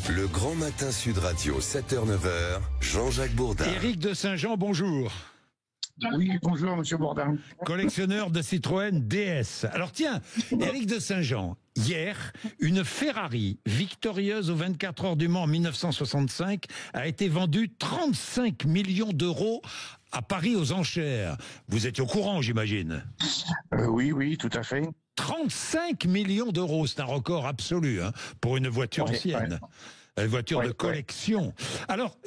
Le Grand Matin Sud Radio, 7h-9h, Jean-Jacques Bourdin. Éric de Saint-Jean, bonjour. Oui, bonjour Monsieur Bourdin. Collectionneur de Citroën DS. Alors tiens, Éric de Saint-Jean, hier, une Ferrari victorieuse aux 24 heures du Mans en 1965 a été vendue 35 millions d'euros à Paris aux enchères. Vous étiez au courant, j'imagine. Oui, tout à fait. 35 millions d'euros, c'est un record absolu pour une voiture ancienne. Une voiture de collection. Alors,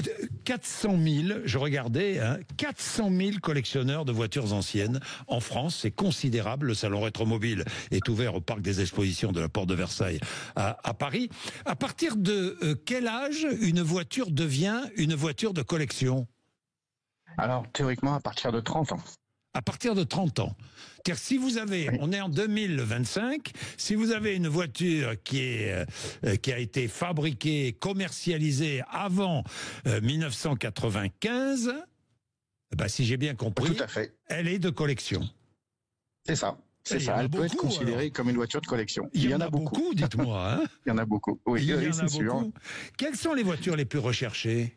400 000, je regardais, 400 000 collectionneurs de voitures anciennes en France, c'est considérable. Le salon Rétromobile est ouvert au parc des expositions de la Porte de Versailles à Paris. À partir de quel âge une voiture devient une voiture de collection? Alors, théoriquement, à partir de 30 ans. À partir de 30 ans. Car si vous avez, on est en 2025, si vous avez une voiture qui a été fabriquée, commercialisée avant 1995, si j'ai bien compris, Tout à fait. Elle est de collection. C'est ça. C'est ça. Elle peut être considérée comme une voiture de collection. Il y en a beaucoup, dites-moi. Il y en a beaucoup. Oui, il y en a c'est beaucoup. sûr. Quelles sont les voitures les plus recherchées?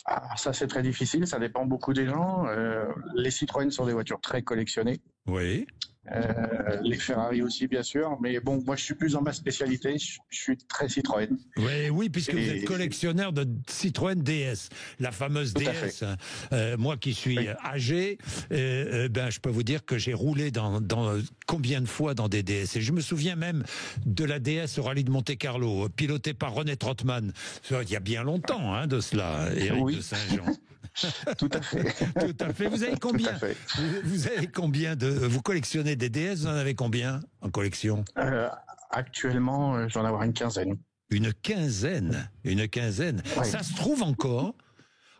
Ah, ça c'est très difficile, ça dépend beaucoup des gens. Les Citroën sont des voitures très collectionnées. Oui. Les Ferrari aussi, bien sûr. Mais bon, moi je suis plus dans ma spécialité, je suis très Citroën. Oui, puisque vous êtes collectionneur de Citroën DS, la fameuse DS. Moi qui suis âgé, je peux vous dire que j'ai roulé dans combien de fois dans des DS. Et je me souviens même de la DS au rallye de Monte-Carlo, pilotée par René Trottmann. Il y a bien longtemps de cela, Éric de Saint-Jean. Tout à fait. Tout à fait. Vous avez combien? Vous avez combien vous collectionnez des DS? Vous en avez combien en collection? Actuellement, j'en ai avoir une quinzaine. Une quinzaine. Ouais. Ça se trouve encore?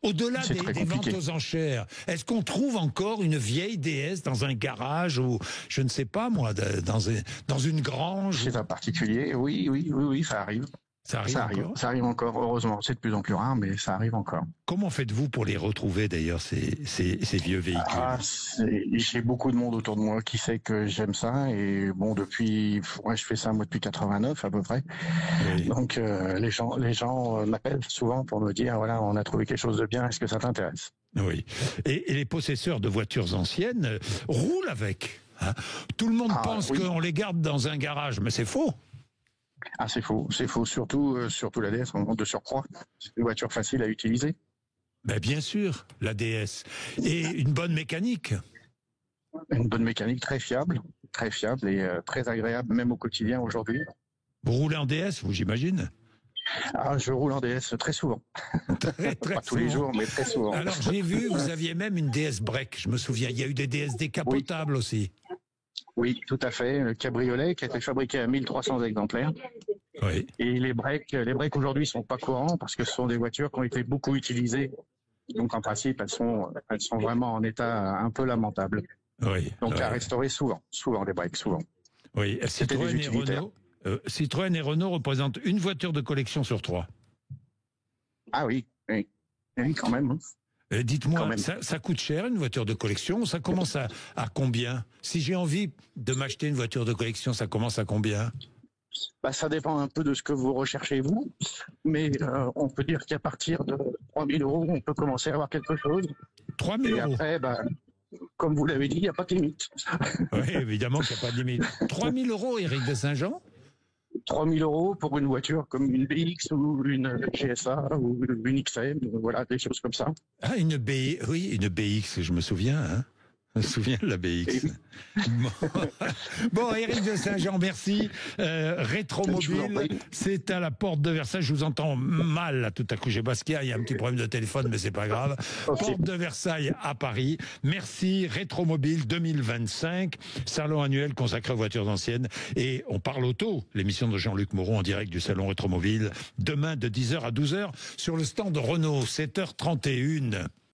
Au-delà des ventes aux enchères, est-ce qu'on trouve encore une vieille DS dans un garage ou, je ne sais pas moi, dans une grange? Chez un particulier, oui, ça arrive. Ça arrive encore, heureusement. C'est de plus en plus rare, mais ça arrive encore. Comment faites-vous pour les retrouver d'ailleurs, ces vieux véhicules? J'ai beaucoup de monde autour de moi qui sait que j'aime ça. Et bon, je fais ça moi depuis 89 à peu près. Oui. Donc les gens m'appellent souvent pour me dire, voilà, on a trouvé quelque chose de bien, est-ce que ça t'intéresse? Oui. Et les possesseurs de voitures anciennes roulent avec. Tout le monde pense qu'on les garde dans un garage, mais c'est faux. Ah, c'est faux, surtout la DS, de surcroît. C'est une voiture facile à utiliser. Ben bien sûr, la DS. Et une bonne mécanique. Une bonne mécanique très fiable et très agréable, même au quotidien aujourd'hui. Vous roulez en DS, vous, j'imagine? Ah, je roule en DS très souvent. Très Pas tous les jours, mais très souvent. Alors j'ai vu, vous aviez même une DS break, je me souviens. Il y a eu des DS décapotables aussi. Oui, tout à fait. Le cabriolet qui a été fabriqué à 1300 exemplaires. Oui. Et les breaks aujourd'hui sont pas courants parce que ce sont des voitures qui ont été beaucoup utilisées. Donc en principe, elles sont vraiment en état un peu lamentable. Oui. Donc à restaurer souvent les breaks, souvent. Oui. Citroën et Renault représentent une voiture de collection sur 3. Ah oui, quand même. Dites-moi, ça coûte cher une voiture de collection? Ça commence à combien? Si j'ai envie de m'acheter une voiture de collection, ça commence à combien? Ça dépend un peu de ce que vous recherchez vous, mais on peut dire qu'à partir de 3 000 €, on peut commencer à avoir quelque chose. 3 000 €. Et après, comme vous l'avez dit, il n'y a pas de limite. Oui, évidemment qu'il n'y a pas de limite. 3 000 €, Éric de Saint-Jean? 3 000 € pour une voiture comme une BX ou une GSA ou une XM, voilà, des choses comme ça. Ah, une BX, je me souviens, Je me souviens de la BX. Bon, Éric de Saint-Jean, merci. Rétromobile, c'est à la Porte de Versailles. Je vous entends mal, là, tout à coup. J'ai basqué, il y a un petit problème de téléphone, mais c'est pas grave. Porte de Versailles à Paris. Merci. Rétromobile 2025, salon annuel consacré aux voitures anciennes. Et on parle auto, l'émission de Jean-Luc Moreau en direct du salon Rétromobile. Demain, de 10h à 12h, sur le stand de Renault, 7h31.